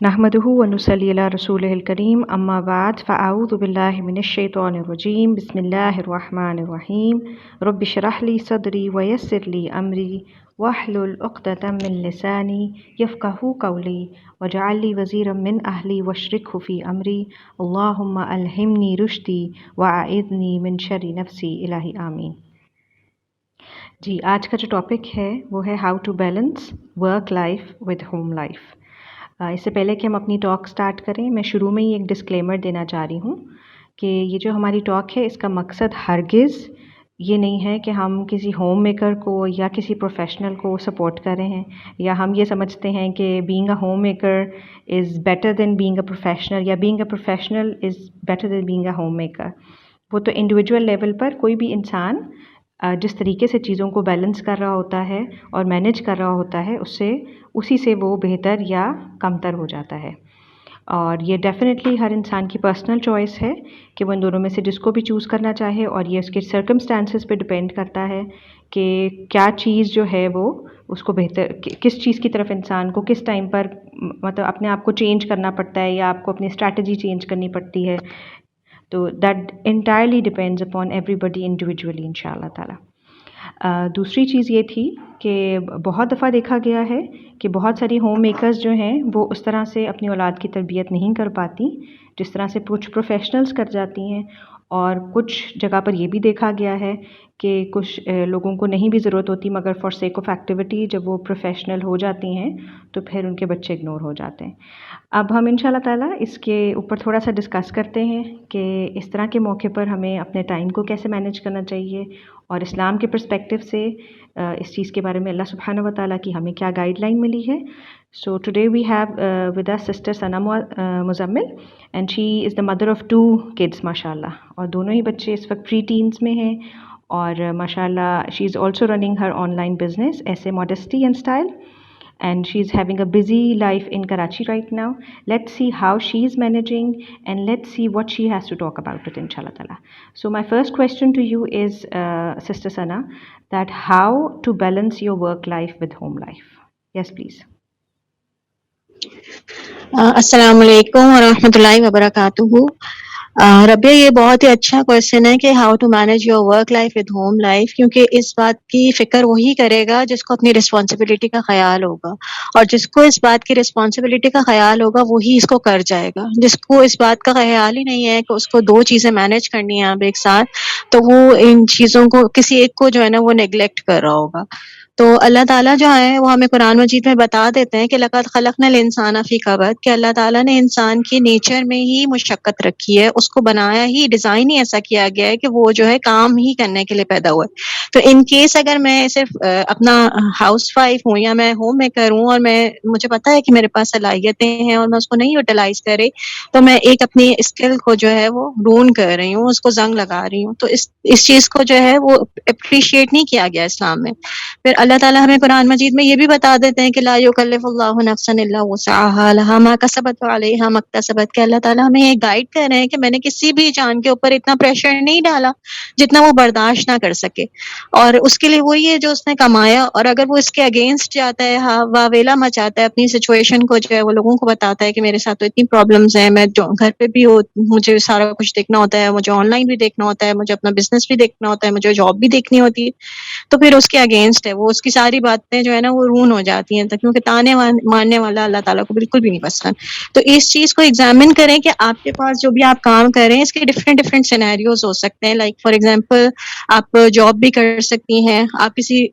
نحمده ونصلي على رسوله الكريم اما بعد فاعوذ بالله من الشيطان الرجيم بسم الله الرحمن الرحيم رب اشرح لي صدري ويسر لي امري واحلل عقدة من لساني يفقهوا قولي واجعل لي وزيرا من اهلي واشركه في امري اللهم الهمني رشدي واعذني من شر نفسي الہی آمین. جی آج کا جو ٹاپک ہے وہ ہے how to balance work life with home life. اس سے پہلے کہ ہم اپنی ٹاک سٹارٹ کریں میں شروع میں ہی ایک ڈسکلیمر دینا چاہ رہی ہوں کہ یہ جو ہماری ٹاک ہے اس کا مقصد ہرگز یہ نہیں ہے کہ ہم کسی ہوم میکر کو یا کسی پروفیشنل کو سپورٹ کر رہے ہیں یا ہم یہ سمجھتے ہیں کہ being a home maker is better than being a professional یا being a professional is better than being a home maker. وہ تو انڈیویجول لیول پر کوئی بھی انسان جس طریقے سے چیزوں کو بیلنس کر رہا ہوتا ہے اور مینیج کر رہا ہوتا ہے اسی سے وہ بہتر یا کمتر ہو جاتا ہے. اور یہ ڈیفینیٹلی ہر انسان کی پرسنل چوائس ہے کہ وہ ان دونوں میں سے جس کو بھی چوز کرنا چاہے، اور یہ اس کے سرکمسٹانسز پہ ڈپینڈ کرتا ہے کہ کیا چیز جو ہے وہ اس کو بہتر، کس چیز کی طرف انسان کو کس ٹائم پر مطلب اپنے آپ کو چینج کرنا پڑتا ہے یا آپ کو اپنی اسٹریٹجی چینج کرنی پڑتی ہے. تو that entirely depends upon everybody individually ان شاء اللہ تعالیٰ. دوسری چیز یہ تھی کہ بہت دفعہ دیکھا گیا ہے کہ بہت ساری ہوم میکرز جو ہیں وہ اس طرح سے اپنی اولاد کی تربیت نہیں کر پاتی جس طرح سے کچھ پروفیشنلز کر جاتی ہیں، اور کچھ جگہ پر یہ بھی دیکھا گیا ہے کہ کچھ لوگوں کو نہیں بھی ضرورت ہوتی مگر فار سیک آف ایکٹیویٹی جب وہ پروفیشنل ہو جاتی ہیں تو پھر ان کے بچے اگنور ہو جاتے ہیں. اب ہم ان شاء اللہ تعالیٰ اس کے اوپر تھوڑا سا ڈسکس کرتے ہیں کہ اس طرح کے موقع پر ہمیں اپنے ٹائم کو کیسے مینیج کرنا چاہیے، اور اسلام کے پرسپیکٹو سے اس چیز کے بارے میں اللہ سبحانہ و تعالیٰ کی ہمیں کیا گائیڈ لائن ملی ہے. So today we have with us sister Sana Muzammil and she is the mother of 2 kids ماشاء اللہ، اور دونوں ہی بچے اس وقت پری ٹینس میں ہیں، اور ماشاء اللہ she is also running her online business ایسے modesty and style. And she's having a busy life in Karachi right now. Let's see how she's managing and let's see what she has to talk about it inshallah ta'ala. So my first question to you is Sister Sana, that how to balance your work life with home life. Yes please. السلام علیکم ورحمۃ اللہ وبرکاتہ. ربیہ یہ بہت ہی اچھا question ہے کہ how to manage your work life with home life, کیونکہ اس بات کی فکر وہی کرے گا جس کو اپنی رسپانسبلٹی کا خیال ہوگا، اور جس کو اس بات کی رسپانسبلٹی کا خیال ہوگا وہی اس کو کر جائے گا. جس کو اس بات کا خیال ہی نہیں ہے کہ اس کو 2 چیزیں مینیج کرنی ہیں اب ایک ساتھ، تو وہ ان چیزوں کو کسی ایک کو جو ہے نا وہ نیگلیکٹ کر رہا ہوگا. تو اللہ تعالیٰ جو ہے وہ ہمیں قرآن مجید میں بتا دیتے ہیں کہ لقد خلقنا الانسان فی کبد، کہ اللہ تعالیٰ نے انسان کی نیچر میں ہی مشقت رکھی ہے، اس کو بنایا ہی، ڈیزائن ہی ایسا کیا گیا ہے کہ وہ جو ہے کام ہی کرنے کے لیے پیدا ہوا ہے. تو ان کیس اگر میں صرف اپنا ہاؤس وائف ہوں یا میں ہوم میکر ہوں اور مجھے پتا ہے کہ میرے پاس صلاحیتیں ہیں اور میں اس کو نہیں یوٹیلائز کر رہی، تو میں ایک اپنی اسکل کو جو ہے وہ رون کر رہی ہوں، اس کو زنگ لگا رہی ہوں. تو اس چیز کو جو ہے وہ اپریشیٹ نہیں کیا گیا اسلام میں. پھر اللہ تعالیٰ ہمیں قرآن مجید میں یہ بھی بتا دیتے ہیں کہ لا یکلف اللہ نفسا الا وسعها لها ما کسبت وعلیہا ما اکتسبت، کہ اللہ تعالیٰ ہمیں یہ گائیڈ کر رہے ہیں کہ میں نے کسی بھی جان کے اوپر اتنا پریشر نہیں ڈالا جتنا وہ برداشت نہ کر سکے، اور اس کے لیے وہی ہے جو اس نے کمایا. اور اگر وہ اس کے اگینسٹ جاتا ہے، واویلا مچاتا ہے، اپنی سچویشن کو جو ہے وہ لوگوں کو بتاتا ہے کہ میرے ساتھ تو اتنی پرابلمز ہیں، میں گھر پہ بھی مجھے سارا کچھ دیکھنا ہوتا ہے، مجھے آن لائن بھی دیکھنا ہوتا ہے، مجھے اپنا بزنس بھی دیکھنا ہوتا ہے، مجھے جاب بھی دیکھنی ہوتی ہے، تو پھر اس کے اگینسٹ ہے وہ، اس کی ساری باتیں جو ہے نا وہ رون ہو جاتی ہیں، کیونکہ تانے ماننے والا اللہ تعالیٰ کو بالکل بھی نہیں پسند. تو اس چیز کو ایگزامن کریں کہ آپ کے پاس جو بھی آپ کام کر رہے ہیں اس کے ڈفرینٹ سینیریوز ہو سکتے ہیں. لائک فار ایگزامپل آپ جاب بھی کر سکتی ہیں، آپ کسی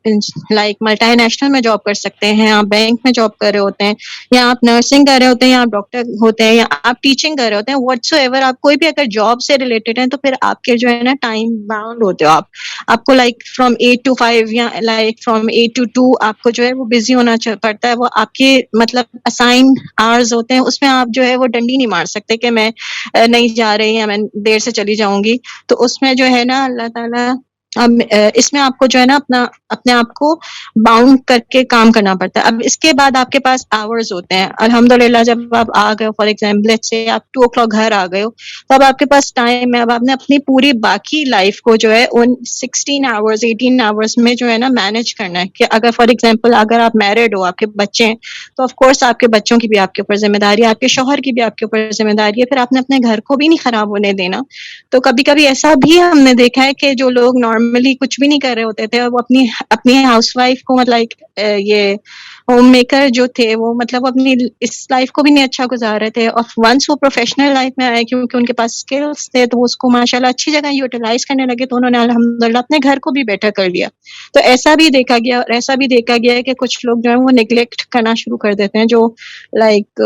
لائک ملٹی نیشنل میں جاب کر سکتے ہیں، آپ بینک میں جاب کر رہے ہوتے ہیں، یا آپ نرسنگ کر رہے ہوتے ہیں، یا آپ ڈاکٹر ہوتے ہیں، یا آپ ٹیچنگ کر رہے ہوتے ہیں. واٹس ایور آپ کوئی بھی اگر جاب سے ریلیٹڈ ہیں تو پھر آپ کے جو ہے نا ٹائم باؤنڈ ہوتے ہو آپ کو لائک فرام 8 to 5 یا لائک فرام 8 to 2 آپ کو جو ہے وہ بزی ہونا پڑتا ہے. وہ آپ کے مطلب اسائن آورز ہوتے ہیں، اس میں آپ جو ہے وہ ڈنڈی نہیں مار سکتے کہ میں نہیں جا رہی یا میں دیر سے چلی جاؤں گی. تو اس میں جو ہے نا اللہ تعالیٰ اس میں آپ کو جو ہے نا اپنے آپ کو باؤنڈ کر کے کام کرنا پڑتا ہے. اب اس کے بعد آپ کے پاس آورز ہوتے ہیں. الحمدللہ جب آپ آ گئے فار ایگزامپل سے آپ 2 o'clock گھر آ گئے ہو تو اب آپ کے پاس ٹائم ہے. اب آپ نے اپنی پوری باقی لائف کو جو ہے ان 16 hours 18 hours میں جو ہے نا مینج کرنا ہے. کہ اگر فار ایگزامپل اگر آپ میرڈ ہو, آپ کے بچے ہیں, تو آف کورس آپ کے بچوں کی بھی آپ کے اوپر ذمہ داری ہے, آپ کے شوہر کی بھی آپ کے اوپر ذمہ داری ہے. پھر آپ نے اپنے گھر کو بھی نہیں خراب ہونے دینا. تو کبھی کبھی ایسا بھی ہم نے دیکھا ہے کہ جو لوگ نارملی کچھ بھی نہیں کر رہے ہوتے تھے, وہ اپنی ہاؤس وائف کو مطلب یہ ہوم میکر جو تھے وہ مطلب اپنی اس لائف کو بھی نہیں اچھا گزار رہے تھے. اور ونس وہ پروفیشنل لائف میں آئے کیونکہ ان کے پاس اسکلس تھے تو وہ اس کو ماشاءاللہ اچھی جگہ یوٹیلائز کرنے لگے, تو انہوں نے الحمدللہ اپنے گھر کو بھی بیٹر کر لیا. تو ایسا بھی دیکھا گیا, اور ایسا بھی دیکھا گیا ہے کہ کچھ لوگ جو ہے وہ نیگلیکٹ کرنا شروع کر دیتے ہیں, جو لائک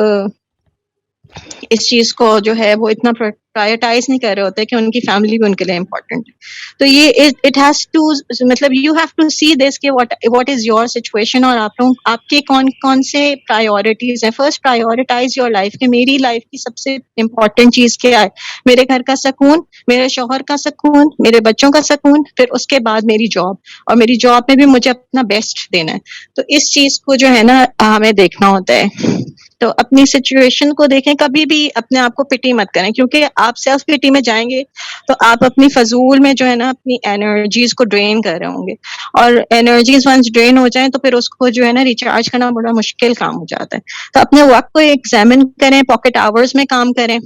اس چیز کو جو ہے وہ اتنا پرائرٹائز نہیں کر رہے ہوتے کہ ان کی فیملی بھی ان کے لیے امپورٹنٹ ہے. تو یہ اٹ ہیز ٹو مطلب یو ہیو ٹو سی دس کہ واٹ از یور سچویشن, اور آپ کے کون کون سے پرائیورٹیز ہیں. فرسٹ پرائیورٹائز یور لائف, کہ میری لائف کی سب سے امپورٹنٹ چیز کیا ہے. میرے گھر کا سکون, میرے شوہر کا سکون, میرے بچوں کا سکون, پھر اس کے بعد میری جاب, اور میری جاب میں بھی مجھے اپنا بیسٹ دینا ہے. تو اس چیز کو جو ہے نا ہمیں دیکھنا ہوتا ہے. تو اپنی سچویشن کو دیکھیں, کبھی بھی اپنے آپ کو پٹی مت کریں, کیونکہ آپ سیلف پٹی میں جائیں گے تو آپ اپنی فضول میں جو ہے نا اپنی انرجیز کو ڈرین کر رہے ہوں گے, اور انرجیز ونس ڈرین ہو جائیں تو پھر اس کو جو ہے نا ریچارج کرنا بڑا مشکل کام ہو جاتا ہے. تو اپنے وقت کو ایگزامن کریں, پاکٹ آورز میں کام کریں.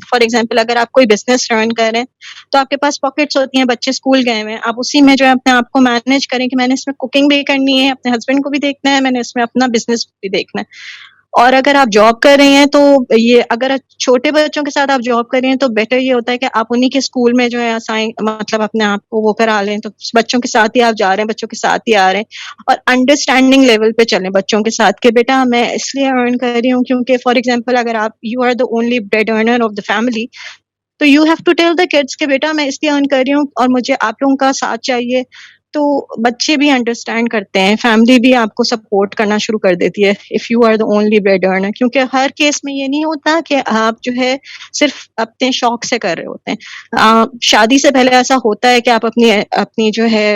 فار ایگزامپل اگر آپ کوئی بزنس رن کریں تو آپ کے پاس پاکٹس ہوتی ہیں, بچے اسکول گئے ہوئے ہیں, آپ اسی میں جو ہے اپنے آپ کو مینج کریں کہ میں نے اس میں کوکنگ بھی کرنی ہے, اپنے ہسبینڈ کو بھی دیکھنا ہے, میں نے اس میں اپنا بزنس بھی دیکھنا ہے. اور اگر آپ جاب کر رہے ہیں تو یہ اگر چھوٹے بچوں کے ساتھ آپ جاب کر رہے ہیں تو بیٹر یہ ہوتا ہے کہ آپ انہی کے اسکول میں جو ہے مطلب اپنے آپ کو وہ کرا لیں, تو بچوں کے ساتھ ہی آپ جا رہے ہیں, بچوں کے ساتھ ہی آ رہے ہیں, اور انڈرسٹینڈنگ لیول پہ چلیں بچوں کے ساتھ کہ بیٹا میں اس لیے ارن کر رہی ہوں کیونکہ فار ایگزامپل اگر آپ you are the only bread earner of the family, تو you have to tell the kids کہ بیٹا میں اس لیے ارن کر رہی ہوں اور مجھے آپ لوگوں کا ساتھ چاہیے. تو بچے بھی انڈرسٹینڈ کرتے ہیں, فیملی بھی آپ کو سپورٹ کرنا شروع کر دیتی ہے if you are the only bread earner. کیونکہ ہر کیس میں یہ نہیں ہوتا کہ آپ جو ہے صرف اپنے شوق سے کر رہے ہوتے ہیں. شادی سے پہلے ایسا ہوتا ہے کہ آپ اپنی جو ہے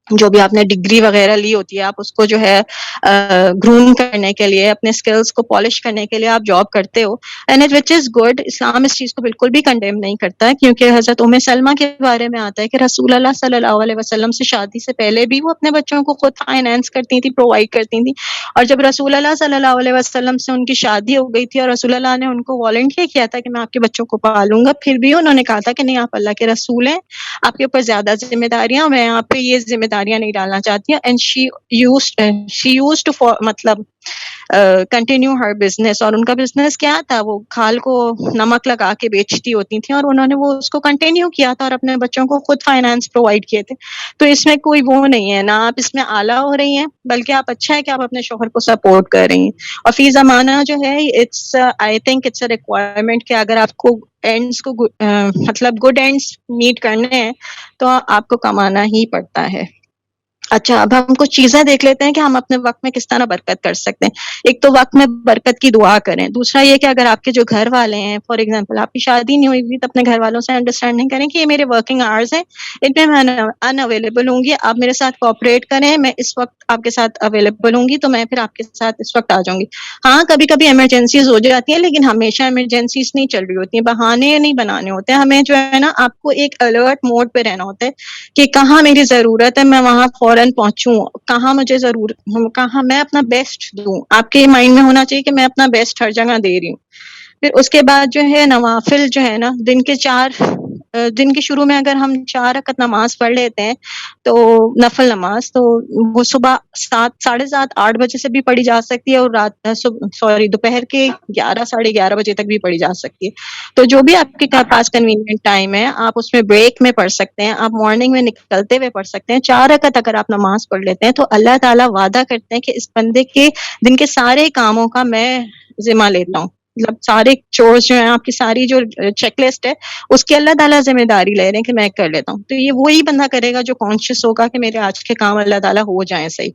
جو بھی آپ نے ڈگری وغیرہ لی ہوتی ہے, آپ اس کو جو ہے گروم کرنے کے لیے, اپنے اسکلس کو پالش کرنے کے لیے آپ جاب کرتے ہو, اینڈ وچ از گڈ. اسلام اس چیز کو بالکل بھی کنڈیم نہیں کرتا ہے, کیونکہ حضرت سلمہ کے بارے میں آتا ہے کہ رسول اللہ صلی اللہ علیہ وسلم سے شادی سے پہلے بھی وہ اپنے بچوں کو خود فائنینس کرتی تھی, پرووائڈ کرتی تھی. اور جب رسول اللہ صلی اللہ علیہ وسلم سے ان کی شادی ہو گئی تھی اور رسول اللہ نے ان کو والنٹیئر کیا تھا کہ میں آپ کے بچوں کو پالوں گا, پھر بھی انہوں نے کہا تھا کہ نہیں, آپ اللہ کے رسول ہیں, آپ کے اوپر زیادہ ذمہ داریاں, میں آپ پہ یہ ذمہ داریاں نہیں ڈالنا چاہتی ہوں. اینڈ شی یوزڈ ٹو مطلب کنٹینیو ہر بزنس. اور ان کا بزنس کیا تھا, وہ کھال کو نمک لگا کے بیچتی ہوتی تھیں, اور انہوں نے وہ اس کو کنٹینیو کیا تھا اور اپنے بچوں کو خود فائنانس پرووائڈ کیے تھے. تو اس میں کوئی وہ نہیں ہے, نہ آپ اس میں اعلیٰ ہو رہی ہیں, بلکہ آپ اچھا ہے کہ آپ اپنے شوہر کو سپورٹ کر رہی ہیں. اور فی زمانہ جو ہے it's I think it's a requirement کہ اگر آپ کو اینڈس کو مطلب گڈ اینڈس میٹ کرنے ہیں تو آپ کو کمانا ہی پڑتا ہے. اچھا, اب ہم کچھ چیزیں دیکھ لیتے ہیں کہ ہم اپنے وقت میں کس طرح برکت کر سکتے ہیں. ایک تو وقت میں برکت کی دعا کریں. دوسرا یہ کہ اگر آپ کے جو گھر والے ہیں, فار ایگزامپل آپ کی شادی نہیں ہوئی تو اپنے گھر والوں سے انڈرسٹینڈنگ کریں کہ یہ میرے ورکنگ آورز ہیں, ان میں ان اویلیبل ہوں گی, آپ میرے ساتھ کوآپریٹ کریں, میں اس وقت آپ کے ساتھ اویلیبل ہوں گی تو میں پھر آپ کے ساتھ اس وقت آ جاؤں گی. ہاں کبھی کبھی ایمرجنسیز ہو جاتی ہیں, لیکن ہمیشہ ایمرجنسیز نہیں چل رہی ہوتی ہیں, بہانے نہیں بنانے ہوتے ہیں. ہمیں جو ہے نا آپ کو ایک الرٹ موڈ پہ رہنا ہوتا ہے کہ کہاں میری ضرورت ہے میں وہاں فوراً پہنچوں, کہاں مجھے ضرورت, کہاں میں اپنا بیسٹ دوں. آپ کے مائنڈ میں ہونا چاہیے کہ میں اپنا بیسٹ ہر جگہ دے رہی ہوں. پھر اس کے بعد جو ہے نوافل جو ہے نا, دن کے شروع میں اگر ہم 4 رکعت نماز پڑھ لیتے ہیں تو نفل نماز, تو وہ صبح 7 7:30 8 بجے سے بھی پڑھی جا سکتی ہے, اور دوپہر کے 11 11:30 بجے تک بھی پڑھی جا سکتی ہے. تو جو بھی آپ کے پاس کنوینئنٹ ٹائم ہے آپ اس میں بریک میں پڑھ سکتے ہیں, آپ مارننگ میں نکلتے ہوئے پڑھ سکتے ہیں. 4 رکعت اگر آپ نماز پڑھ لیتے ہیں تو اللہ تعالیٰ وعدہ کرتے ہیں کہ اس بندے کے دن کے سارے کاموں کا میں ذمہ لیتا ہوں. مطلب سارے چورز جو ہیں, آپ کی ساری جو چیک لسٹ ہے اس کی اللہ تعالیٰ ذمہ داری لے رہے ہیں کہ میں کر لیتا ہوں. تو یہ وہی بندہ کرے گا جو کانشیس ہوگا کہ میرے آج کے کام اللہ تعالیٰ ہو جائیں صحیح,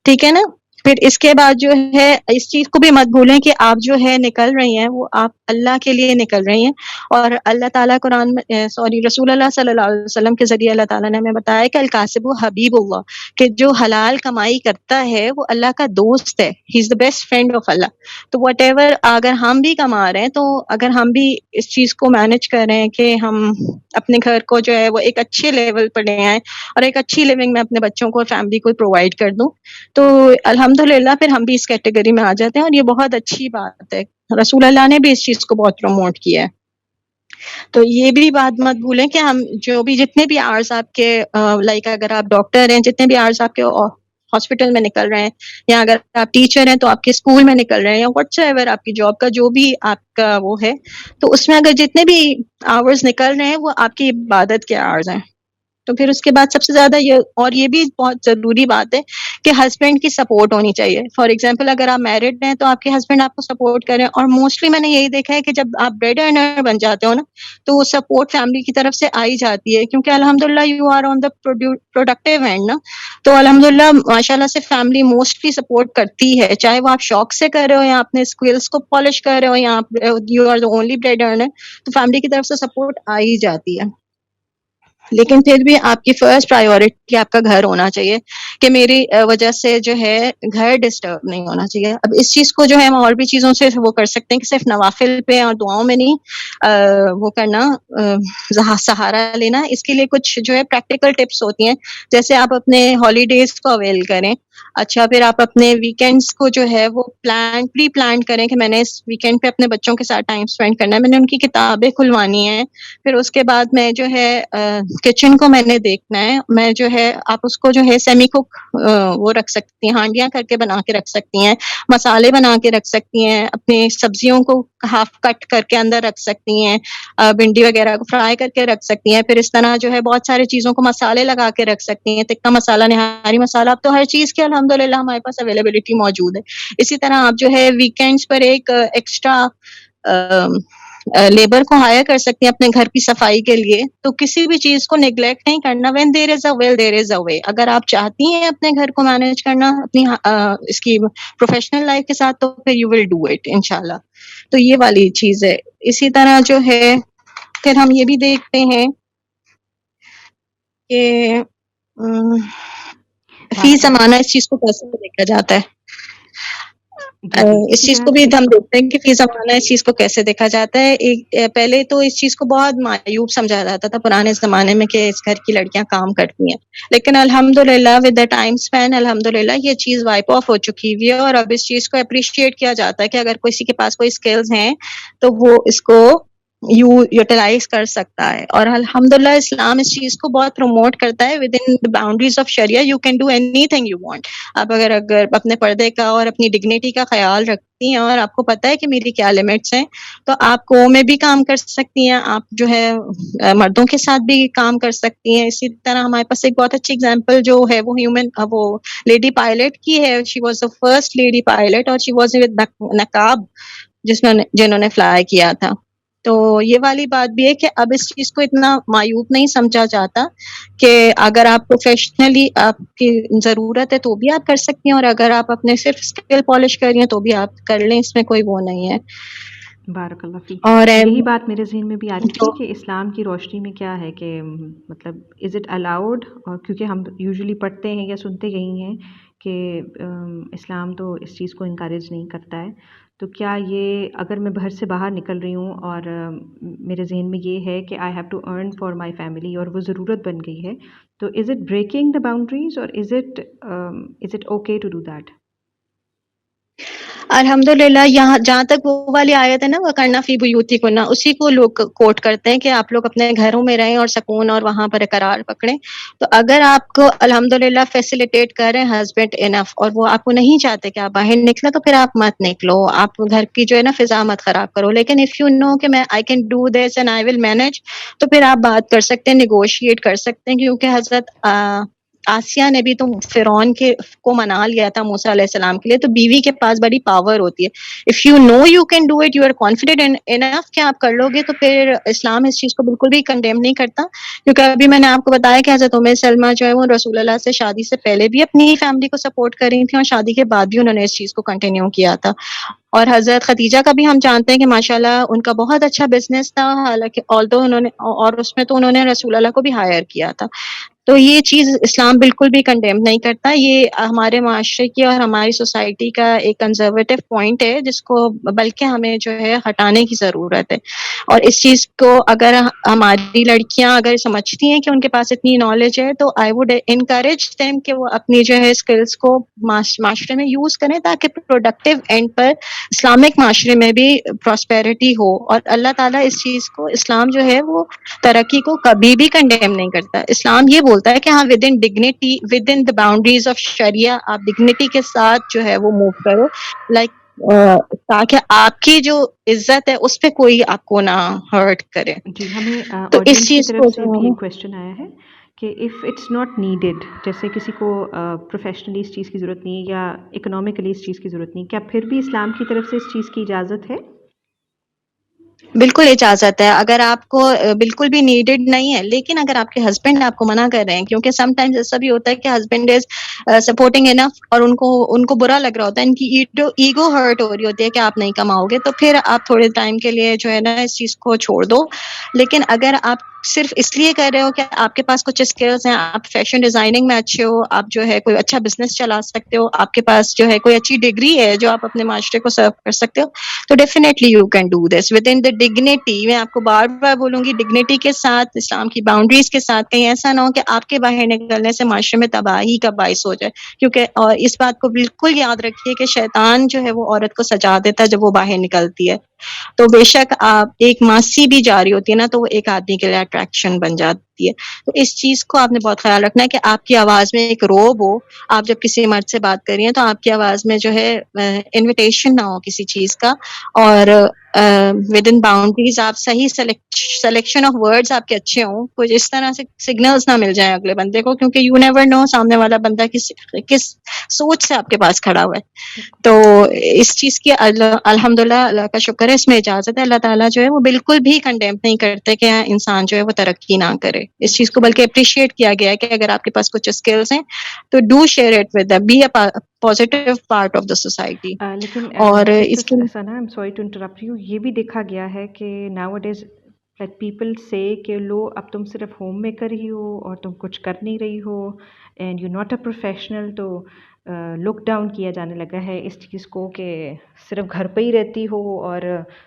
ٹھیک ہے نا. پھر اس کے بعد جو ہے اس چیز کو بھی مت بھولیں کہ آپ جو ہے نکل رہی ہیں وہ آپ اللہ کے لیے نکل رہی ہیں، اور اللہ تعالیٰ قرآن میں رسول اللہ صلی اللہ علیہ وسلم کے ذریعے اللہ تعالیٰ نے ہمیں بتایا کہ الکاسب حبیب اللہ، کہ جو حلال کمائی کرتا ہے وہ اللہ کا دوست ہے، ہی از دا بیسٹ فرینڈ آف اللہ. تو واٹ ایور اگر ہم بھی کما رہے ہیں تو اگر ہم بھی اس چیز کو مینج کر رہے ہیں کہ ہم اپنے گھر کو جو ہے وہ ایک اچھے لیول پر لے آئیں اور ایک اچھی لیونگ میں اپنے بچوں کو اور فیملی کو پرووائڈ کر دوں، تو الحمدللہ پھر ہم بھی اس کیٹیگری میں آ جاتے ہیں، اور یہ بہت اچھی بات ہے. رسول اللہ نے بھی اس چیز کو بہت پروموٹ کیا ہے. تو یہ بھی بات مت بھولیں کہ ہم جو بھی جتنے بھی آورس آپ کے لائک اگر آپ ڈاکٹر ہیں جتنے بھی آورس آپ کے ہاسپٹل میں نکل رہے ہیں، یا اگر آپ ٹیچر ہیں تو آپ کے اسکول میں نکل رہے ہیں، یا واٹس ایور آپ کی جاب کا جو بھی آپ کا وہ ہے، تو اس میں اگر جتنے بھی آورس نکل رہے ہیں وہ آپ کی عبادت کے آورس ہیں. تو پھر اس کے بعد سب سے زیادہ یہ بھی بہت ضروری بات ہے کہ ہسبینڈ کی سپورٹ ہونی چاہیے. فار ایگزامپل اگر آپ میرڈ ہیں تو آپ کے ہسبینڈ آپ کو سپورٹ کریں، اور موسٹلی میں نے یہی دیکھا ہے کہ جب آپ بریڈ ارنر بن جاتے ہو نا تو وہ سپورٹ فیملی کی طرف سے آئی جاتی ہے، کیونکہ الحمدللہ you are on the productive and نا. تو الحمدللہ ماشاء اللہ سے فیملی موسٹلی سپورٹ کرتی ہے، چاہے وہ آپ شوق سے کر رہے ہو یا اپنے اسکلس کو پالش کر رہے ہو یا you are the only bread earner, تو فیملی کی طرف سے سپورٹ آ ہی جاتی ہے. لیکن پھر بھی آپ کی فرسٹ پرائیورٹی آپ کا گھر ہونا چاہیے کہ میری وجہ سے جو ہے گھر ڈسٹرب نہیں ہونا چاہیے. اب اس چیز کو جو ہے ہم اور بھی چیزوں سے وہ کر سکتے ہیں کہ صرف نوافل پہ اور دعاؤں میں نہیں وہ کرنا سہارا لینا. اس کے لیے کچھ جو ہے پریکٹیکل ٹپس ہوتی ہیں، جیسے آپ اپنے ہالیڈیز کو اویل کریں. اچھا پھر آپ اپنے ویکینڈس کو جو ہے وہ پری پلان کریں کہ میں نے اس ویکینڈ پہ اپنے بچوں کے ساتھ ٹائم اسپینڈ کرنا ہے، میں نے ان کی کتابیں کھلوانی ہیں. پھر اس کے بعد میں جو ہے کچن کو میں نے دیکھنا ہے، میں جو ہے آپ اس کو جو ہے سیمی کوک وہ رکھ سکتی ہیں، ہانڈیاں کر کے بنا کے رکھ سکتی ہیں، مسالے بنا کے رکھ سکتی ہیں، اپنی سبزیوں کو ہاف کٹ کر کے اندر رکھ سکتی ہیں، بھنڈی وغیرہ کو فرائی کر کے رکھ سکتی ہیں. پھر اس طرح جو ہے بہت ساری چیزوں کو مسالے لگا کے رکھ سکتی ہیں، تکہ مسالہ، نہاری مسالہ. اب تو ہر چیز کی الحمدللہ ہمارے پاس اویلیبلٹی موجود ہے. اسی طرح آپ جو ہے ویکینڈز پر ایک ایکسٹرا لیبر کو ہائر کر سکتی ہیں اپنے گھر کی صفائی کے لیے. تو کسی بھی چیز کو نیگلیکٹ نہیں کرنا. وین دیر از اے ول دیر از اے وے. اگر آپ چاہتی ہیں اپنے گھر کو مینج کرنا اپنی اس کی پروفیشنل لائف کے ساتھ، تو پھر یو ول ڈو اٹ انشاءاللہ. تو یہ والی چیز ہے. اسی طرح جو ہے پھر ہم یہ بھی دیکھتے ہیں کہ فی زمانہ اس چیز کو کیسے دیکھا جاتا ہے. اس چیز کو بھی ہم دیکھتے ہیں کہ فی زمانہ اس چیز کو کیسے دیکھا جاتا ہے. پہلے تو اس چیز کو بہت معیوب سمجھا جاتا تھا پرانے زمانے میں کہ اس گھر کی لڑکیاں کام کرتی ہیں، لیکن الحمدللہ ود دا ٹائم اسپین الحمدللہ یہ چیز وائپ آف ہو چکی ہوئی ہے، اور اب اس چیز کو اپریشیٹ کیا جاتا ہے کہ اگر کسی کے پاس کوئی اسکلز ہیں تو وہ اس کو یوٹیلائز کر سکتا ہے. اور الحمدللہ اسلام اس چیز کو بہت پروموٹ کرتا ہے. ود ان باؤنڈریز آف شریعہ you can do anything you want. آپ اگر اپنے پردے کا اور اپنی ڈگنیٹی کا خیال رکھتی ہیں اور آپ کو پتہ ہے کہ میری کیا لیمٹس ہیں، تو آپ کو میں بھی کام کر سکتی ہیں، آپ جو ہے مردوں کے ساتھ بھی کام کر سکتی ہیں. اسی طرح ہمارے پاس ایک بہت اچھی اگزامپل جو ہے وہ لیڈی پائلٹ کی ہے. She was the first lady pilot, اور شی واز ود نقاب جنہوں نے فلائی کیا تھا. تو یہ والی بات بھی ہے کہ اب اس چیز کو اتنا معیوب نہیں سمجھا جاتا کہ اگر آپ پروفیشنلی آپ کی ضرورت ہے تو بھی آپ کر سکتی ہیں، اور اگر آپ اپنے صرف اسکل پالش کر رہی ہیں تو بھی آپ کر لیں، اس میں کوئی وہ نہیں ہے. بارک اللہ فیک. اور یہی بات میرے ذہن میں بھی آ رہی تھی کہ اسلام کی روشنی میں کیا ہے کہ مطلب از اٹ الاؤڈ، اور کیونکہ ہم یوزلی پڑھتے ہیں یا سنتے یہی ہیں کہ اسلام تو اس چیز کو انکریج نہیں کرتا ہے. تو کیا یہ اگر میں گھر سے باہر نکل رہی ہوں اور میرے ذہن میں یہ ہے کہ I have to earn for my family اور وہ ضرورت بن گئی ہے، تو is it breaking the boundaries اور is it okay to do that? الحمدللہ یہاں جہاں تک وہ والی آیت ہے نا وَقَرْنَ فِي بُيُوتِكُنَّ، اسی کو لوگ کوٹ کرتے ہیں کہ آپ لوگ اپنے گھروں میں رہیں اور سکون اور وہاں پر قرار پکڑیں. تو اگر آپ کو الحمدللہ فیسیلیٹیٹ کر رہے ہیں ہسبینڈ انف اور وہ آپ کو نہیں چاہتے کہ آپ باہر نکلیں، تو پھر آپ مت نکلو، آپ گھر کی جو ہے نا فضا مت خراب کرو. لیکن اف یو نو کہ میں I can do this and I will manage, تو پھر آپ بات کر سکتے ہیں، نیگوشیٹ کر سکتے ہیں. کیونکہ حضرت آسیہ نے بھی تو فرعون کو منا لیا تھا موسیٰ علیہ السلام کے لیے. تو بیوی کے پاس بڑی پاور ہوتی ہے. If you know you can do it, you are confident enough کہ آپ کر لو گے, تو پھر اسلام اس چیز کو بالکل بھی کنڈیم نہیں کرتا. کیونکہ ابھی میں نے آپ کو بتایا کہ حضرت سلمہ جو ہے وہ رسول اللہ سے شادی سے پہلے بھی اپنی فیملی کو سپورٹ کر رہی تھیں, اور شادی کے بعد بھی انہوں نے اس چیز کو کنٹینیو کیا تھا. اور حضرت خدیجہ کا بھی ہم جانتے ہیں کہ ماشاءاللہ ان کا بہت اچھا بزنس تھا, حالانکہ انہوں نے, اور اس میں تو انہوں نے رسول اللہ کو بھی ہائر کیا تھا. تو یہ چیز اسلام بالکل بھی کنڈیم نہیں کرتا. یہ ہمارے معاشرے کی اور ہماری سوسائٹی کا ایک کنزرویٹو پوائنٹ ہے, جس کو بلکہ ہمیں جو ہے ہٹانے کی ضرورت ہے. اور اس چیز کو اگر ہماری لڑکیاں اگر سمجھتی ہیں کہ ان کے پاس اتنی نالج ہے, تو آئی ووڈ انکریج دیم کہ وہ اپنی جو ہے اسکلس کو معاشرے میں یوز کریں, تاکہ پروڈکٹیو اینڈ پر اسلامک معاشرے میں بھی پراسپیرٹی ہو. اور اللہ تعالیٰ اس چیز کو, اسلام جو ہے وہ ترقی کو کبھی بھی کنڈیم نہیں کرتا. اسلام یہ بولتا ہے کہ ہاں within dignity, within the boundaries of شریعہ, آپ ڈگنیٹی کے ساتھ جو ہے وہ موو کرو, لائک تاکہ آپ کی جو عزت ہے اس پہ کوئی آپ کو نہ ہرٹ کرے. جی, ہمیں تو اس آڈینس کی چیز طرف کو سے جو بھی ہے ایک کویشچن آیا ہے کہ اف اٹس ناٹ نیڈیڈ, جیسے کسی کو پروفیشنلی اس چیز کی ضرورت نہیں یا اکنامکلی اس چیز کی ضرورت نہیں, کیا پھر بھی اسلام کی طرف سے اس چیز کی اجازت ہے؟ بالکل اجازت ہے. اگر آپ کو بالکل بھی نیڈڈ نہیں ہے, لیکن اگر آپ کے ہسبینڈ آپ کو منع کر رہے ہیں, کیونکہ سم ٹائمز ایسا بھی ہوتا ہے کہ ہسبینڈ از سپورٹنگ انف, اور ان کو برا لگ رہا ہوتا ہے, ان کی ایگو ہرٹ ہو رہی ہوتی ہے کہ آپ نہیں کماؤ گے, تو پھر آپ تھوڑے ٹائم کے لیے جو ہے نا اس چیز کو چھوڑ دو. لیکن اگر آپ صرف اس لیے کر رہے ہو کہ آپ کے پاس کچھ اسکلز ہیں, آپ فیشن ڈیزائننگ میں اچھے ہو, آپ جو ہے کوئی اچھا بزنس چلا سکتے ہو, آپ کے پاس جو ہے کوئی اچھی ڈگری ہے جو آپ اپنے معاشرے کو سرو کر سکتے ہو, تو definitely you can do this with in the dignity. میں آپ کو بار بار بولوں گی, ڈگنیٹی کے ساتھ, اسلام کی باؤنڈریز کے ساتھ. کہیں ایسا نہ ہو کہ آپ کے باہر نکلنے سے معاشرے میں تباہی کا باعث ہو جائے. کیونکہ اور اس بات کو بالکل یاد رکھیے کہ شیطان جو ہے وہ عورت کو سجا دیتا ہے جب وہ باہر نکلتی ہے. تو بے شک آپ ایک ماسی بھی جاری ہوتی ہے نا, تو وہ ایک آدمی کے لیے اٹریکشن بن جاتی ہے. تو اس چیز کو آپ نے بہت خیال رکھنا ہے کہ آپ کی آواز میں ایک روب ہو. آپ جب کسی مرد سے بات کر رہی ہیں تو آپ کی آواز میں جو ہے انویٹیشن نہ ہو کسی چیز کا, اور ود ان باؤنڈریز آپ صحیح سلیکشن آف ورڈز آپ کے اچھے ہوں. کچھ اس طرح سے سگنلز نہ مل جائیں اگلے بندے کو, کیونکہ یو نیور نو سامنے والا بندہ کس سوچ سے آپ کے پاس کھڑا ہوا ہے. تو اس چیز کی الحمدللہ اللہ کا شکر ہے, اس میں اجازت ہے. اللہ تعالیٰ جو ہے وہ بالکل بھی کنڈیم نہیں کرتے کہ انسان جو ہے وہ ترقی نہ کرے. اس چیز کو بلکہ اپریشیٹ کیا گیا ہے کہ اگر آپ کے پاس کچھ اسکلز ہیں تو do share it with them, be a positive part of the society. لیکن اور اس سسٹر کے Sana, I am sorry to interrupt you, یہ بھی دیکھا گیا ہے کہ now it is like people say کہ لو اب تم صرف ہوم میکر ہی ہو اور تم کچھ کر نہیں رہی ہو and you not a professional, تو لک ڈاؤن کیا جانے لگا ہے اس چیز کو کہ صرف گھر پہ ہی رہتی ہو اور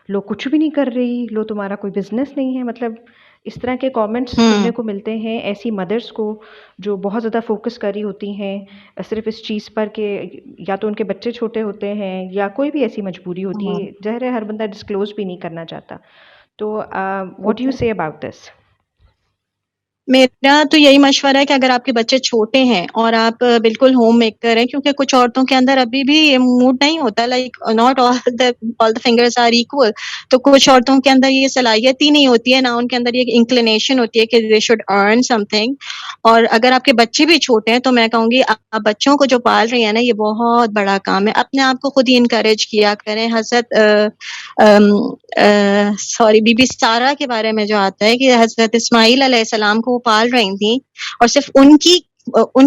لو کچھ بھی نہیں کر رہی, لو تمہارا کوئی بزنس نہیں ہے. مطلب اس طرح کے کامنٹس سننے کو ملتے ہیں ایسی مدرس کو جو بہت زیادہ فوکس کر رہی ہوتی ہیں صرف اس چیز پر کہ یا تو ان کے بچے چھوٹے ہوتے ہیں یا کوئی بھی ایسی مجبوری ہوتی ہے. ظاہر ہے ہر بندہ ڈسکلوز بھی نہیں کرنا چاہتا. تو واٹ یو سے اباؤٹ دس؟ میرا تو یہی مشورہ ہے کہ اگر آپ کے بچے چھوٹے ہیں اور آپ بالکل ہوم میکر ہیں, کیونکہ کچھ عورتوں کے اندر ابھی بھی موڈ نہیں ہوتا, like not all the fingers are equal. تو کچھ عورتوں کے اندر یہ صلاحیت ہی نہیں ہوتی ہے, نہ ان کے اندر یہ انکلینیشن ہوتی ہے کہ they should earn some thing. اور اگر آپ کے بچے بھی چھوٹے ہیں تو میں کہوں گی آپ بچوں کو جو پال رہی ہیں نا, یہ بہت بڑا کام ہے. اپنے آپ کو خود ہی انکریج کیا کریں. حضرت بی بی سارہ کے بارے میں جو آتا ہے کہ حضرت اسماعیل علیہ السلام کو پال رہی تھیں, اور صرف ان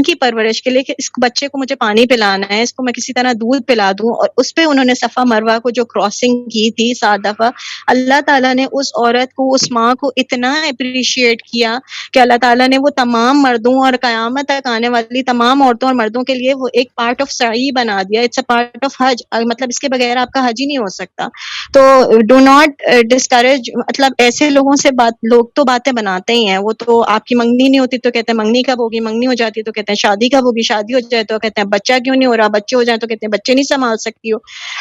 کی پرورش کے لیے کہ اس بچے کو مجھے پانی پلانا ہے, اس کو میں کسی طرح دودھ پلا دوں, اور اس پہ انہوں نے صفا مروہ کو جو کراسنگ کی تھی 7 دفعہ, اللہ تعالیٰ نے اس عورت کو, اس ماں کو اتنا اپریشیٹ کیا کہ اللہ تعالیٰ نے وہ تمام مردوں اور قیامت تک آنے والی تمام عورتوں اور مردوں کے لیے وہ ایک پارٹ آف سعی بنا دیا. اٹس اے پارٹ آف حج, مطلب اس کے بغیر آپ کا حج ہی نہیں ہو سکتا. تو ڈو ناٹ ڈسکریج, مطلب ایسے لوگوں سے لوگ تو باتیں بناتے ہی ہیں. وہ تو آپ کی منگنی نہیں ہوتی تو کہتے ہیں منگنی کب ہوگی, منگنی ہو جاتی تو کہتے ہیں شادی کب ہوگی, شادی ہو جائے تو کہتے ہیں بچہ کیوں نہیں ہو رہا, بچے ہو جائیں تو کہتے ہیں بچے نہیں سنبھال سکتی ہو.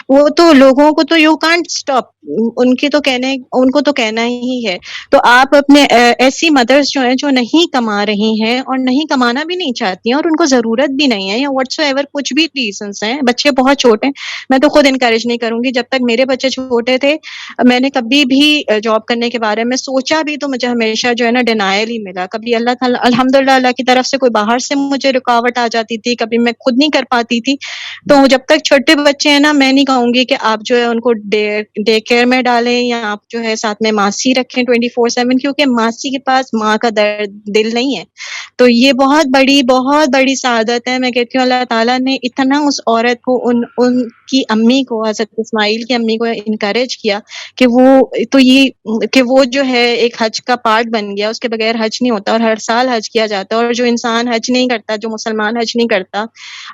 وہ تو لوگوں کو تو یو کانٹ اسٹاپ, ان کو تو کہنا ہی ہے. تو آپ اپنے ایسی مدرس جو ہیں جو نہیں کما رہی ہیں اور نہیں کمانا بھی نہیں چاہتی ہیں اور ان کو ضرورت بھی نہیں ہے, یا واٹس ایور کچھ بھی ریزنس ہیں, بچے بہت چھوٹے ہیں, میں تو خود انکریج نہیں کروں گی. جب تک میرے بچے چھوٹے تھے میں نے کبھی بھی جاب کرنے کے بارے میں سوچا بھی تو مجھے ہمیشہ جو ہے نا ڈینائل ہی ملا. کبھی اللہ تعالیٰ الحمدللہ اللہ کی طرف سے کوئی باہر باہر سے مجھے رکاوٹ آ جاتی تھی, کبھی میں خود نہیں کر پاتی تھی. تو جب تک چھوٹے بچے ہیں نا, میں نہیں کہوں گی کہ آپ جو ہے ان کو ڈے کیئر میں ڈالیں یا آپ جو ہے ساتھ میں ماسی رکھیں 24/7, کیونکہ ماسی کے پاس ماں کا دل نہیں ہے. تو یہ بہت بڑی سعادت ہے. میں کہتی ہوں اللہ تعالیٰ نے اتنا اس عورت کو ان کی امی کو, حضرت اسماعیل کی امی کو انکریج کیا کہ وہ جو ہے ایک حج کا پارٹ بن گیا. اس کے بغیر حج نہیں ہوتا, اور ہر سال حج کیا جاتا ہے. اور جو انسان حج نہیں کرتا, جو مسلمان حج نہیں کرتا,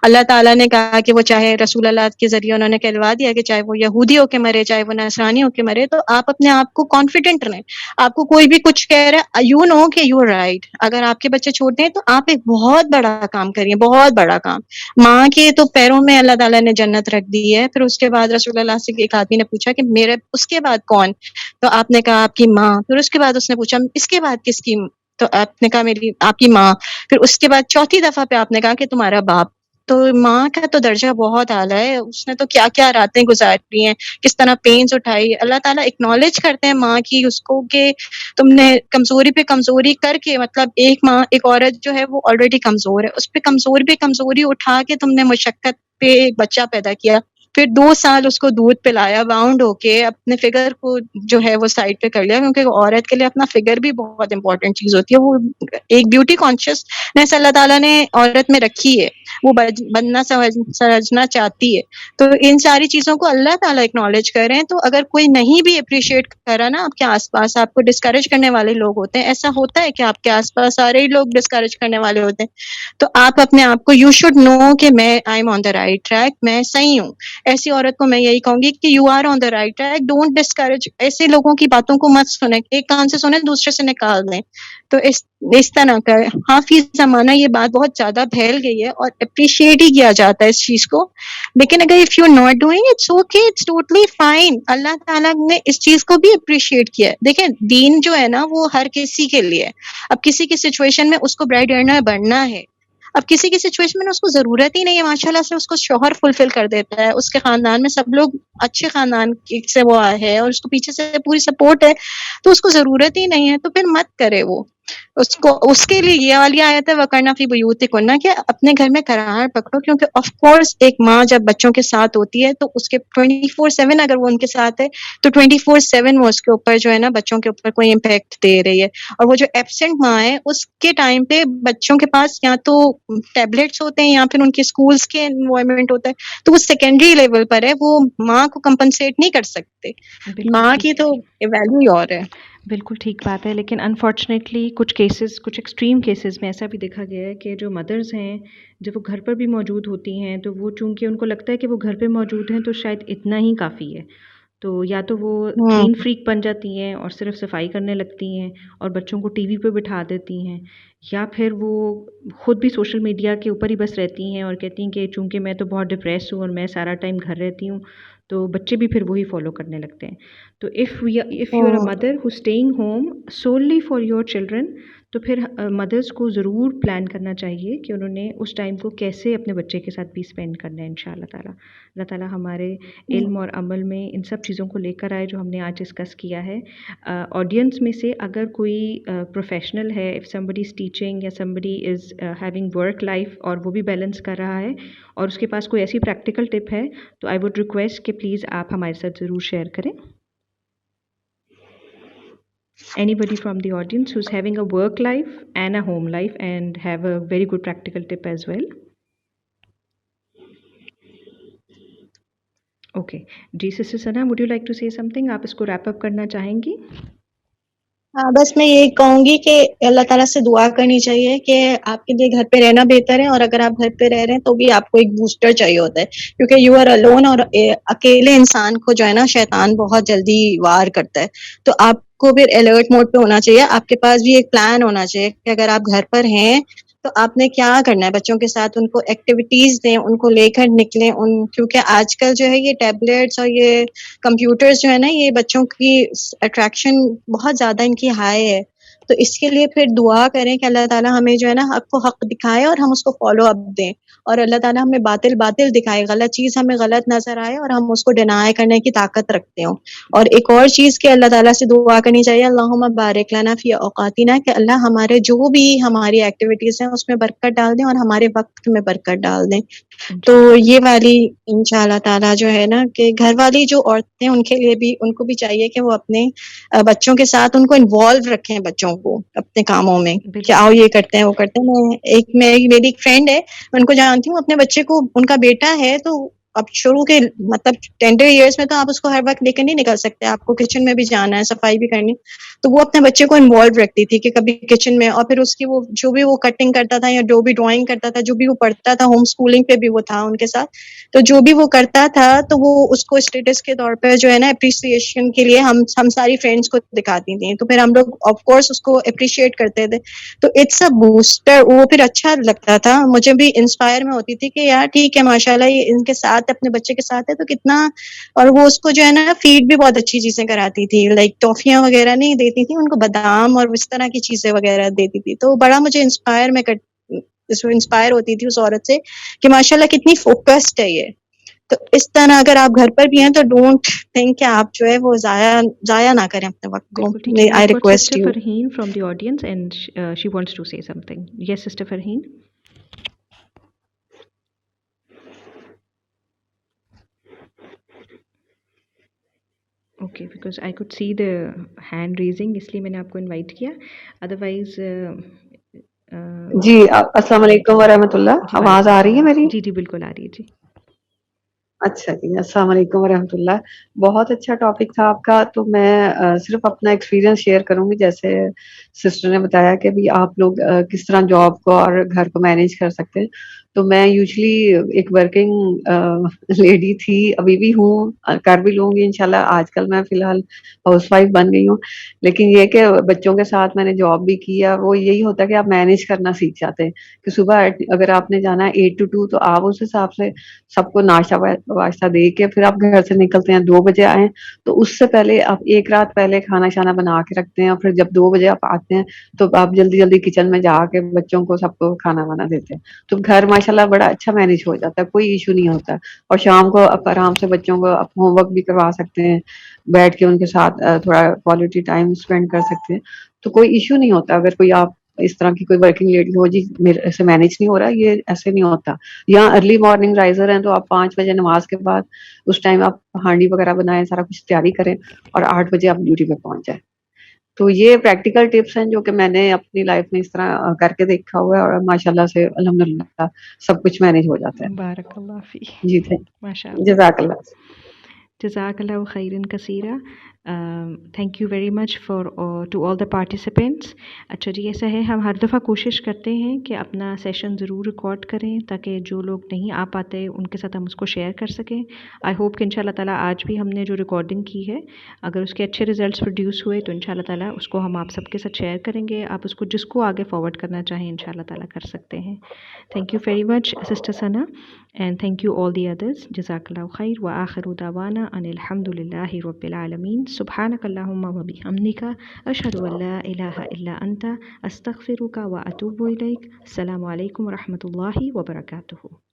اللہ تعالیٰ نے کہا کہ وہ چاہے رسول اللہ کے ذریعے انہوں نے کہلوا دیا کہ چاہے وہ یہودی ہو کے مرے, چاہے وہ نصرانی ہو کے مرے, تو آپ اپنے آپ کو کانفیڈنٹ رہیں. آپ کو کوئی بھی کچھ کہہ رہا ہے, یو نو کہ یو رائٹ. اگر آپ کے بچے چھوٹے ہیں تو آپ ایک بہت بڑا کام کریے, بہت بڑا کام. ماں کے تو پیروں میں اللہ تعالیٰ نے جنت رکھ دی ہے. پھر اس کے بعد رسول اللہ سے ایک آدمی نے پوچھا کہ میرے اس کے بعد کون؟ تو آپ نے کہا آپ کی ماں. پھر اس کے بعد اس نے پوچھا اس کے بعد کس کی؟ تو آپ نے کہا آپ کی ماں. پھر اس کے بعد چوتھی دفعہ پہ آپ نے کہا کہ تمہارا باپ. تو ماں کا تو درجہ بہت اعلیٰ ہے. اس نے تو کیا کیا راتیں گزاری ہیں, کس طرح پینز اٹھائی. اللہ تعالیٰ اکنالج کرتے ہیں ماں کی اس کو کہ تم نے کمزوری پہ کمزوری کر کے, مطلب ایک عورت جو ہے وہ آلریڈی کمزور ہے, اس پہ کمزوری اٹھا کے تم نے مشقت پہ ایک بچہ پیدا کیا. پھر 2 سال اس کو دودھ پلایا, باؤنڈ ہو کے اپنے فگر کو جو ہے وہ سائڈ پہ کر لیا, کیونکہ عورت کے لیے اپنا فگر بھی بہت امپورٹنٹ چیز ہوتی ہے. وہ ایک بیوٹی کانشیسنیس اللہ تعالیٰ نے عورت میں رکھی ہے, وہ بننا سمجھنا چاہتی ہے. تو ان ساری چیزوں کو اللہ تعالیٰ اکنالج کریں. تو اگر کوئی نہیں بھی اپریشیٹ کرا نا آپ کے آس پاس, آپ کو ڈسکریج کرنے والے لوگ ہوتے ہیں, ایسا ہوتا ہے کہ آپ کے آس پاس سارے ہی لوگ ڈسکریج کرنے والے ہوتے ہیں, تو آپ اپنے آپ کو یو شوڈ نو کہ میں I am on the right track, میں صحیح ہوں. ایسی عورت کو میں یہی کہوں گی کہ you are on the right track, don't discourage. ایسے لوگوں کی باتوں کو مت سنیں, ایک کان سے سنیں دوسرے سے نکال دیں. تو اس طرح کا ہاں فی زمانہ یہ بات بہت زیادہ پھیل گئی ہے اور اپریشیٹ ہی کیا جاتا ہے اس چیز کو. لیکن اگر if you not doing it's okay, it's totally fine. اللہ تعالیٰ نے اس چیز کو بھی اپریشیٹ کیا ہے. دیکھیں دین جو ہے نا وہ ہر کسی کے لیے. اب کسی کی سچویشن میں اس کو برائٹ ارنر بننا ہے, اب کسی کی سچویشن میں اس کو ضرورت ہی نہیں ہے, ماشاء اللہ سے اس کو شوہر فلفل کر دیتا ہے, اس کے خاندان میں سب لوگ اچھے خاندان سے وہ ہے اور اس کو پیچھے سے پوری سپورٹ ہے, تو اس کو ضرورت ہی نہیں ہے, تو پھر مت کرے وہ. اس کے لیے یہ والی آیت ہے وَقَرْنَ فِي بُيُوتِكُنَّ کہ اپنے گھر میں قرار پکڑو, کیونکہ آف کورس ایک ماں جب بچوں کے ساتھ ہوتی ہے تو اس کے 24/7 اگر وہ ان کے ساتھ ہے تو 24/7 وہ اس کے اوپر جو ہے نا بچوں کے اوپر کوئی امپیکٹ دے رہی ہے. اور وہ جو ایبسینٹ ماں ہے اس کے ٹائم پہ بچوں کے پاس یا تو ٹیبلیٹس ہوتے ہیں یا پھر ان کے اسکولس کے انوائرمنٹ ہوتا ہے, تو وہ سیکنڈری لیول پر ہے, وہ ماں کو کمپنسیٹ نہیں کر سکتے. ماں کی تو ویلیو ہی اور ہے. بالکل ٹھیک بات ہے, لیکن انفارچونیٹلی کچھ ایکسٹریم کیسز میں ایسا بھی دیکھا گیا ہے کہ جو مدرز ہیں جب وہ گھر پر بھی موجود ہوتی ہیں تو وہ چونکہ ان کو لگتا ہے کہ وہ گھر پہ موجود ہیں تو شاید اتنا ہی کافی ہے, تو یا تو وہ کلین فریک بن جاتی ہیں اور صرف صفائی کرنے لگتی ہیں اور بچوں کو ٹی وی پہ بٹھا دیتی ہیں, یا پھر وہ خود بھی سوشل میڈیا کے اوپر ہی بس رہتی ہیں اور کہتی ہیں کہ چونکہ میں تو بہت ڈپریس ہوں اور میں سارا ٹائم گھر رہتی ہوں, تو بچے بھی پھر وہی فالو کرنے لگتے ہیں. تو if you are a mother who staying home solely for your children, تو پھر مدرس کو ضرور پلان کرنا چاہیے کہ انہوں نے اس ٹائم کو کیسے اپنے بچے کے ساتھ بھی اسپینڈ کرنا ہے. انشاء اللہ تعالیٰ اللہ تعالیٰ ہمارے علم اور عمل میں ان سب چیزوں کو لے کر آئے جو ہم نے آج ڈسکس کیا ہے. آڈینس میں سے اگر کوئی پروفیشنل ہے, اف somebody is teaching یا somebody is having work life اور وہ بھی بیلنس کر رہا ہے اور اس کے پاس کوئی ایسی پریکٹیکل ٹپ ہے, تو آئی ووڈ ریکویسٹ کہ پلیز آپ ہمارے ساتھ ضرور شیئر کریں. Anybody from the audience who's having a work life and a home life and have a very good practical tip as well? Okay. جی sister Sana, would you like to say something? آپ اس کو wrap up کرنا چاہیں گی؟ ہاں بس میں یہ کہوں گی کہ اللہ تعالیٰ سے دعا کرنی چاہیے کہ آپ کے لیے گھر پہ رہنا بہتر ہے, اور اگر آپ گھر پہ رہ رہے ہیں تو بھی آپ کو ایک بوسٹر چاہیے ہوتا ہے, کیونکہ یو آر الون, اور اکیلے انسان کو جو ہے نا شیطان بہت جلدی وار کرتا ہے. تو آپ کو پھر الرٹ موڈ پہ ہونا چاہیے, آپ کے پاس بھی ایک پلان ہونا چاہیے کہ اگر آپ گھر پر ہیں تو آپ نے کیا کرنا ہے بچوں کے ساتھ, ان کو ایکٹیویٹیز دیں, ان کو لے کر نکلیں, کیونکہ آج کل جو ہے یہ ٹیبلیٹس اور یہ کمپیوٹرز جو ہے نا یہ بچوں کی اٹریکشن بہت زیادہ ان کی ہائی ہے. تو اس کے لیے پھر دعا کریں کہ اللہ تعالیٰ ہمیں جو ہے نا حق کو حق دکھائے اور ہم اس کو فالو اپ دیں، اور اللہ تعالیٰ ہمیں باطل باطل دکھائے، غلط چیز ہمیں غلط نظر آئے اور ہم اس کو ڈینائی کرنے کی طاقت رکھتے ہوں۔ اور ایک اور چیز کہ اللہ تعالیٰ سے دعا کرنی چاہیے، اللہم بارک لنا فی اوقاتنا، کہ اللہ ہمارے جو بھی ہماری ایکٹیویٹیز ہیں اس میں برکت ڈال دیں اور ہمارے وقت میں برکت ڈال دیں۔ تو یہ والی انشاءاللہ تعالیٰ جو ہے نا کہ گھر والی جو عورتیں ان کے لیے بھی، ان کو بھی چاہیے کہ وہ اپنے بچوں کے ساتھ ان کو انوالو رکھیں، بچوں کو اپنے کاموں میں، کہ آؤ یہ کرتے ہیں وہ کرتے ہیں۔ میری ایک فرینڈ ہے، میں ان کو جانتی ہوں، اپنے بچے کو، ان کا بیٹا ہے تو اب شروع کے مطلب ٹینڈر ایئرس میں تو آپ اس کو ہر وقت لے کے نہیں نکل سکتے، آپ کو کچن میں بھی جانا ہے، صفائی بھی کرنی، تو وہ اپنے بچے کو انوالو رکھتی تھی کہ کبھی کچن میں، اور پھر اس کی وہ جو بھی وہ کٹنگ کرتا تھا یا جو بھی ڈرائنگ کرتا تھا، جو بھی وہ پڑھتا تھا، ہوم اسکولنگ پہ بھی وہ تھا ان کے ساتھ، تو جو بھی وہ کرتا تھا تو وہ اس کو اسٹیٹس کے طور پہ جو ہے نا اپریسیشن کے لیے ہم ساری فرینڈس کو دکھاتی تھیں، تو پھر ہم لوگ آف کورس اس کو اپریشیٹ کرتے تھے، تو اٹس اے بوسٹر، وہ پھر اچھا لگتا تھا مجھے بھی، انسپائر میں ہوتی تھی کہ یار ٹھیک ہے ماشاءاللہ یہ ان کے ساتھ اپنے بچے کے ساتھ ہے تو کتنا، اور وہ اس کو جو ہے نا فیڈ بھی بہت اچھی چیزیں کراتی تھی، لائک ٹافیاں وغیرہ نہیں دیتی تھی ان کو، بادام اور اس طرح کی چیزیں وغیرہ دیتی تھی، تو بڑا مجھے انسپائر ہوتی تھی اس عورت سے کہ ماشاءاللہ کتنی فوکسڈ ہے یہ۔ تو اس طرح اگر آپ گھر پر بھی ہیں تو ڈونٹ تھنک کہ آپ جو ہے وہ ضائع نہ کریں اپنے وقت کو۔ بالکل ٹھیک ہے. آئی We've got request Sister you. Farheen from the audience and she wants to say something. Yes, Sister Farheen. Okay, because I could see the hand raising, اس لیے میں نے آپ کو انوائٹ کیا. ادروائز جی السلام علیکم ورحمۃ اللہ، آواز آ رہی ہے میری؟ جی جی بالکل آ رہی ہے. جی اچھا جی، السلام علیکم ورحمۃ اللہ. بہت اچھا ٹاپک تھا آپ کا. تو میں صرف اپنا ایکسپیرینس شیئر کروں گی. جیسے سسٹر نے بتایا کہ بھی آپ لوگ کس طرح جاب کو اور گھر کو مینیج کر سکتے ہیں. تو میں یوزلی ایک ورکنگ لیڈی تھی، ابھی بھی ہوں، کر بھی لوں گی انشاءاللہ. آج کل میں فی الحال ہاؤس وائف بن گئی ہوں، لیکن یہ کہ بچوں کے ساتھ میں نے جاب بھی کیا. وہ یہی ہوتا ہے کہ آپ مینیج کرنا سیکھ جاتے ہیں کہ صبح اگر آپ نے جانا ہے 8 to 2 تو آپ اس حساب سے سب کو ناشتہ واشتہ دے کے پھر آپ گھر سے نکلتے ہیں. 2 بجے آئیں تو اس سے پہلے آپ ایک رات پہلے کھانا شانا بنا کے رکھتے ہیں، اور پھر جب 2 بجے آپ آتے ہیں تو آپ جلدی جلدی کچن میں جا کے بچوں کو سب کو کھانا وانا دیتے ہیں. تو گھر ماشاءاللہ بڑا اچھا مینیج ہو جاتا ہے، کوئی ایشو نہیں ہوتا. اور شام کو آپ آرام سے بچوں کو آپ ہوم ورک بھی کروا سکتے ہیں، بیٹھ کے ان کے ساتھ تھوڑا کوالٹی ٹائم اسپینڈ کر سکتے ہیں. تو کوئی ایشو نہیں ہوتا. اگر کوئی آپ اس طرح کی کوئی ورکنگ لیڈی ہو جی میرے سے مینیج نہیں ہو رہا، یہ ایسے نہیں ہوتا. یا ارلی مارننگ رائزر ہیں تو آپ 5 بجے نماز کے بعد اس ٹائم آپ ہانڈی وغیرہ بنائیں، سارا کچھ تیاری کریں اور 8 بجے آپ ڈیوٹی پہ پہنچ جائیں. تو یہ پریکٹیکل ٹپس ہیں جو کہ میں نے اپنی لائف میں اس طرح کر کے دیکھا ہوا ہے، اور ماشاءاللہ سے الحمدللہ سب کچھ مینیج ہو جاتا ہے. بارک اللہ فی. جی ماشاء اللہ. جزاک اللہ. جزاک اللہ خیرن کثیرہ. Thank you very much for to all the participants. اچھا جی، ایسا ہے ہم ہر دفعہ کوشش کرتے ہیں کہ اپنا سیشن ضرور ریکارڈ کریں تاکہ جو لوگ نہیں آ پاتے ان کے ساتھ ہم اس کو شیئر کر سکیں. آئی ہوپ کہ ان شاء اللہ تعالیٰ آج بھی ہم نے جو ریکارڈنگ کی ہے اگر اس کے اچھے ریزلٹس پروڈیوس ہوئے تو ان شاء اللہ تعالیٰ اس کو ہم آپ سب کے ساتھ شیئر کریں گے. آپ اس کو جس کو آگے فارورڈ کرنا چاہیں ان شاء اللہ تعالیٰ کر سکتے ہیں. Thank you very much sister Sana and thank you all the others. Jazakallahu khair wa akhiru dawana anil hamdulillahi rabbil alamin. Subhanakallahumma wa bihamdika ashhadu an la ilaha illa anta astaghfiruka wa atubu ilaik. Assalamu alaikum wa rahmatullahi wa barakatuh.